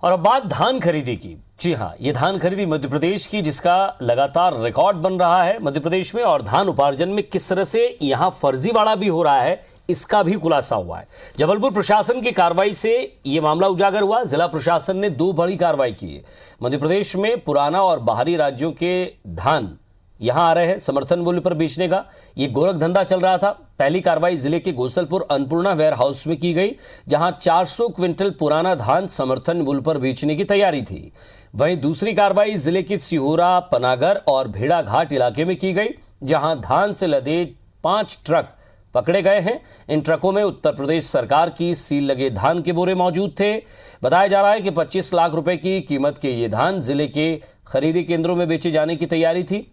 और अब बात धान खरीदी की। जी हाँ, ये धान खरीदी मध्य प्रदेश की, जिसका लगातार रिकॉर्ड बन रहा है मध्य प्रदेश में, और धान उपार्जन में किस तरह से यहां फर्जीवाड़ा भी हो रहा है इसका भी खुलासा हुआ है। जबलपुर प्रशासन की कार्रवाई से यह मामला उजागर हुआ। जिला प्रशासन ने 2 बड़ी कार्रवाई की है। मध्य प्रदेश में पुराना और बाहरी राज्यों के धान यहां आ रहे हैं समर्थन मूल्य पर बेचने का ये गोरख धंधा चल रहा था। पहली कार्रवाई जिले के गोसलपुर अन्नपूर्णा वेयर हाउस में की गई, जहां 400 क्विंटल पुराना धान समर्थन मूल्य पर बेचने की तैयारी थी। वहीं दूसरी कार्रवाई जिले के सिहोरा, पनागर और भेड़ाघाट इलाके में की गई, जहां धान से लदे 5 ट्रक पकड़े गए हैं। इन ट्रकों में उत्तर प्रदेश सरकार की सील लगे धान के बोरे मौजूद थे। बताया जा रहा है कि 25 लाख रुपए की कीमत के ये धान जिले के खरीदी केंद्रों में बेचे जाने की तैयारी थी,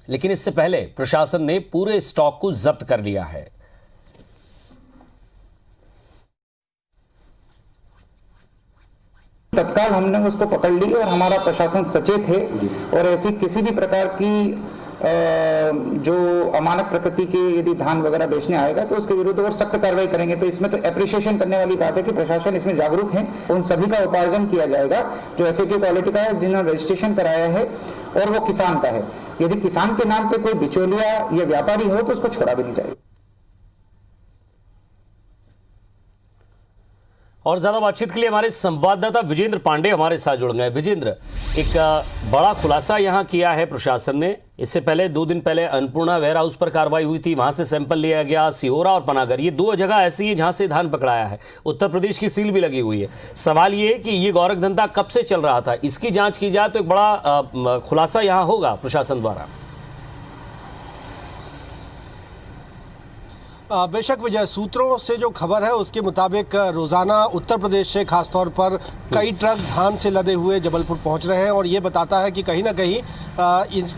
लेकिन इससे पहले प्रशासन ने पूरे स्टॉक को जब्त कर लिया है। तत्काल हमने उसको पकड़ ली और हमारा प्रशासन सचेत है और ऐसी किसी भी प्रकार की जो अमानक प्रकृति के यदि धान वगैरह बेचने आएगा तो उसके विरुद्ध और सख्त कार्रवाई करेंगे। तो इसमें तो एप्रिशिएशन करने वाली बात है कि प्रशासन इसमें जागरूक है। उन सभी का उपार्जन किया जाएगा जो FAQ क्वालिटी का है, जिन्होंने रजिस्ट्रेशन कराया है और वो किसान का है। यदि किसान के नाम पे कोई बिचौलिया या व्यापारी हो तो उसको छोड़ा भी नहीं जाएगा। और ज्यादा बातचीत के लिए हमारे संवाददाता विजेंद्र पांडे हमारे साथ जुड़ गए। विजेंद्र, एक बड़ा खुलासा यहां किया है प्रशासन ने। इससे पहले 2 दिन पहले अन्नपूर्णा वेयर हाउस पर कार्रवाई हुई थी, वहां से सैंपल लिया गया। सिहोरा और पनागर, ये 2 जगह ऐसी है जहां से धान पकड़ाया है। उत्तर प्रदेश की सील भी लगी हुई है। सवाल ये है कि ये गोरख धंधा कब से चल रहा था, इसकी जांच की जाए तो एक बड़ा खुलासा यहां होगा प्रशासन द्वारा। बेशक विजय, सूत्रों से जो खबर है उसके मुताबिक रोज़ाना उत्तर प्रदेश से खासतौर पर कई ट्रक धान से लदे हुए जबलपुर पहुंच रहे हैं और ये बताता है कि कहीं ना कहीं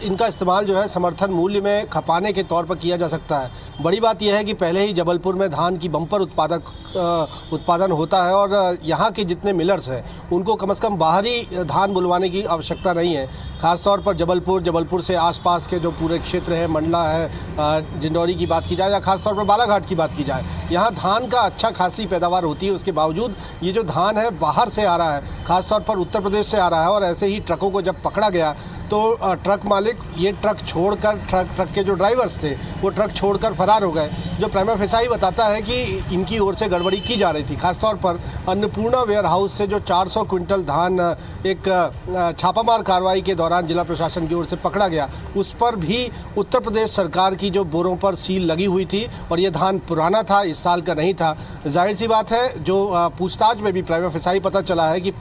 इनका इस्तेमाल जो है समर्थन मूल्य में खपाने के तौर पर किया जा सकता है। बड़ी बात यह है कि पहले ही जबलपुर में धान की बम्पर उत्पादन होता है और यहाँ के जितने मिलर्स हैं उनको कम से कम बाहरी धान बुलवाने की आवश्यकता नहीं है। खासतौर पर जबलपुर से आसपास के जो पूरे क्षेत्र है, मंडला है, जिंदौरी की बात की जाए या खासतौर पर बालाघाट की बात की जाए, यहाँ धान का अच्छा खासी पैदावार होती है। उसके बावजूद ये जो धान है बाहर से आ रहा है, खासतौर पर उत्तर प्रदेश से आ रहा है। और ऐसे ही ट्रकों को जब पकड़ा गया तो ट्रक मालिक ये ट्रक छोड़कर, ट्रक के जो ड्राइवर्स थे वो ट्रक छोड़कर फरार हो गए, जो प्राइमा फेसाई बताता है कि इनकी ओर से गड़बड़ी की जा रही थी। खासतौर पर अन्नपूर्णा वेयर हाउस से जो 400 क्विंटल धान एक छापामार कार्रवाई के दौरान जिला प्रशासन की ओर से पकड़ा गया, उस पर भी उत्तर प्रदेश सरकार की जो बोरों पर सील लगी हुई थी और ये धान पुराना था, इस साल का नहीं था। जाहिर सी बात है, जो पूछताछ में भी प्राइमा फेसाई पता चला है कि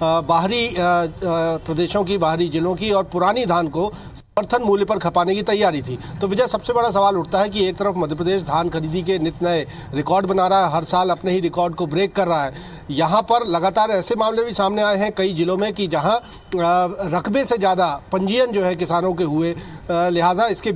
बाहरी प्रदेशों की, बाहरी जिलों की और पुरानी धान को समर्थन मूल्य पर खपाने की तैयारी थी। तो विजय, सबसे बड़ा सवाल उठता है कि एक तरफ मध्य प्रदेश धान खरीदी के नित नए रिकॉर्ड बना रहा है, हर साल अपने ही रिकॉर्ड को ब्रेक कर रहा है। यहाँ पर लगातार ऐसे मामले भी सामने आए हैं कई जिलों में कि जहाँ रकबे से ज़्यादा पंजीयन जो है किसानों के हुए, लिहाजा इसके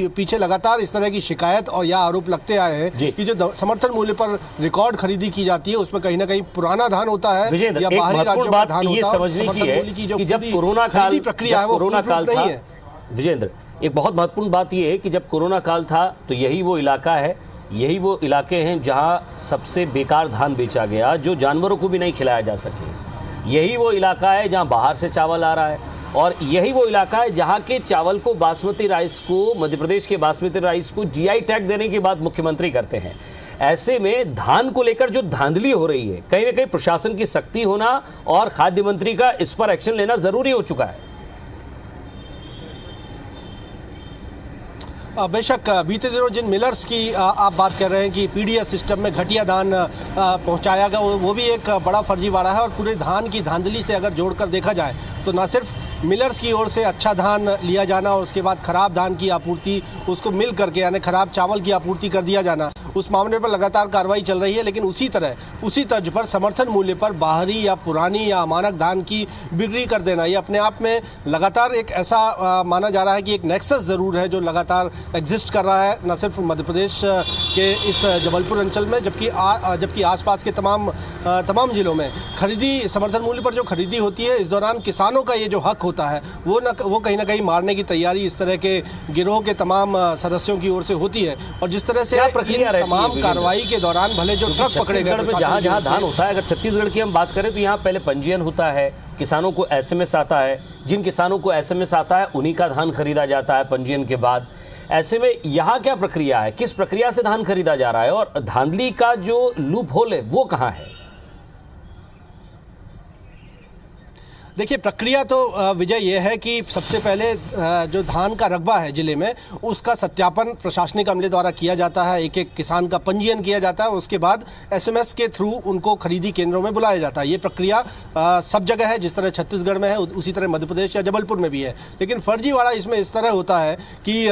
पीछे लगातार इस तरह की शिकायत और या आरोप लगते आए हैं कि जो समर्थन मूल्य पर रिकॉर्ड खरीदी की जाती है उसमें कहीं ना कहीं पुराना धान होता है या बाहरी राज्यों का धान होता है। समर्थन मूल्य की जो खरीदी प्रक्रिया है वो नहीं है। विजेंद्र, एक बहुत महत्वपूर्ण बात यह है कि जब कोरोना काल था तो यही वो इलाका है, यही वो इलाके हैं जहां सबसे बेकार धान बेचा गया, जो जानवरों को भी नहीं खिलाया जा सके। यही वो इलाका है जहां बाहर से चावल आ रहा है और यही वो इलाका है जहां के चावल को, बासमती राइस को, मध्य प्रदेश के बासमती राइस को GI टैग देने की बात मुख्यमंत्री करते हैं। ऐसे में धान को लेकर जो धांधली हो रही है, कहीं ना कहीं प्रशासन की सख्ती होना और खाद्य मंत्री का इस पर एक्शन लेना जरूरी हो चुका है। बेशक बीते दिनों जिन मिलर्स की आप बात कर रहे हैं कि PDS सिस्टम में घटिया धान पहुंचाया गया, वो भी एक बड़ा फर्जीवाड़ा है। और पूरे धान की धांधली से अगर जोड़कर देखा जाए तो न सिर्फ मिलर्स की ओर से अच्छा धान लिया जाना और उसके बाद ख़राब धान की आपूर्ति उसको मिल करके, यानी ख़राब चावल की आपूर्ति कर दिया जाना, उस मामले पर लगातार कार्रवाई चल रही है। लेकिन उसी तर्ज पर समर्थन मूल्य पर बाहरी या पुरानी या अमानक धान की बिक्री कर देना, ये अपने आप में लगातार एक ऐसा माना जा रहा है कि एक नेक्सस ज़रूर है जो लगातार एग्जिस्ट कर रहा है, न सिर्फ मध्य प्रदेश के इस जबलपुर अंचल में, जबकि आसपास के तमाम जिलों में खरीदी, समर्थन मूल्य पर जो खरीदी होती है, इस दौरान किसानों का ये जो हक होता है वो कहीं ना कहीं मारने की तैयारी इस तरह के गिरोह के तमाम सदस्यों की ओर से होती है। और जिस तरह से क्या प्रक्रिया रहती तमाम विजेंद्र? कार्रवाई के दौरान भले जो ट्रक पकड़े गए छत्तीसगढ़ में जहाँ जहाँ धान होता है, अगर छत्तीसगढ़ की हम बात करें तो यहाँ पहले पंजीयन होता है, किसानों को एसएमएस आता है, जिन किसानों को एसएमएस आता है उन्हीं का धान खरीदा जाता है पंजीयन के बाद। ऐसे में यहाँ क्या प्रक्रिया है, किस प्रक्रिया से धान खरीदा जा रहा है और धांधली का जो लूप होल है वो कहाँ है? देखिए, प्रक्रिया तो विजय ये है कि सबसे पहले जो धान का रकबा है जिले में उसका सत्यापन प्रशासनिक अमले द्वारा किया जाता है, एक एक किसान का पंजीयन किया जाता है, उसके बाद एसएमएस के थ्रू उनको खरीदी केंद्रों में बुलाया जाता है। ये प्रक्रिया सब जगह है, जिस तरह छत्तीसगढ़ में है उसी तरह मध्य प्रदेश या जबलपुर में भी है। लेकिन फर्जीवाड़ा इसमें इस तरह होता है कि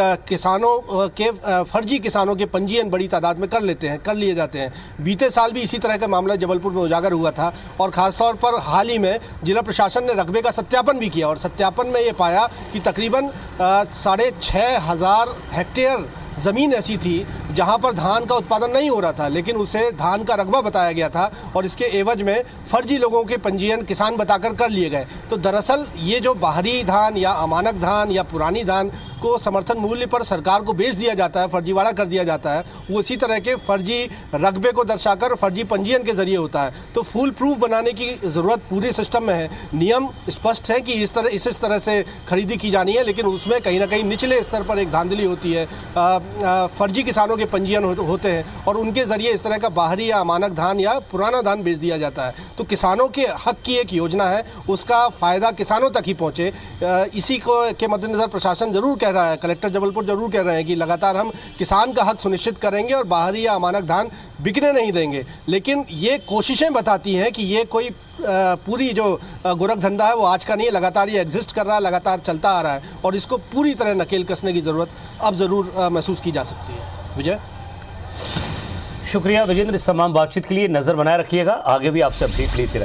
फर्जी किसानों के पंजीयन बड़ी तादाद में कर लिए जाते हैं। बीते साल भी इसी तरह का मामला जबलपुर में उजागर हुआ था और खासतौर पर हाल ही में जिला प्रशासन रकबे का सत्यापन भी किया और सत्यापन में ये पाया कि तकरीबन 6,500 हेक्टेयर ज़मीन ऐसी थी जहां पर धान का उत्पादन नहीं हो रहा था, लेकिन उसे धान का रकबा बताया गया था और इसके एवज में फर्जी लोगों के पंजीयन किसान बताकर कर लिए गए। तो दरअसल ये जो बाहरी धान या अमानक धान या पुरानी धान को समर्थन मूल्य पर सरकार को बेच दिया जाता है, फर्जीवाड़ा कर दिया जाता है, वो इसी तरह के फर्जी रकबे को दर्शाकर फर्जी पंजीयन के जरिए होता है। तो फुल प्रूफ बनाने की ज़रूरत पूरे सिस्टम में है। नियम स्पष्ट है कि इस तरह से खरीदी की जानी है, लेकिन उसमें कहीं ना कहीं निचले स्तर पर एक धांधली होती है। फर्जी किसानों के पंजीयन होते हैं और उनके ज़रिए इस तरह का बाहरी या अमानक धान या पुराना धान बेच दिया जाता है। तो किसानों के हक की एक योजना है, उसका फ़ायदा किसानों तक ही पहुँचे, इसी को के मद्देनज़र प्रशासन ज़रूर कह रहा है, कलेक्टर जबलपुर ज़रूर कह रहे हैं कि लगातार हम किसान का हक सुनिश्चित करेंगे और बाहरी या अमानक धान बिकने नहीं देंगे। लेकिन ये कोशिशें बताती हैं कि ये कोई पूरी जो गोरख धंधा है वो आज का नहीं है, लगातार ये एग्जिस्ट कर रहा है, लगातार चलता आ रहा है और इसको पूरी तरह नकेल कसने की ज़रूरत अब ज़रूर महसूस की जा सकती है। विजय, शुक्रिया विजेंद्र इस तमाम बातचीत के लिए। नज़र बनाए रखिएगा, आगे भी आपसे अपडेट लेते रहेंगे।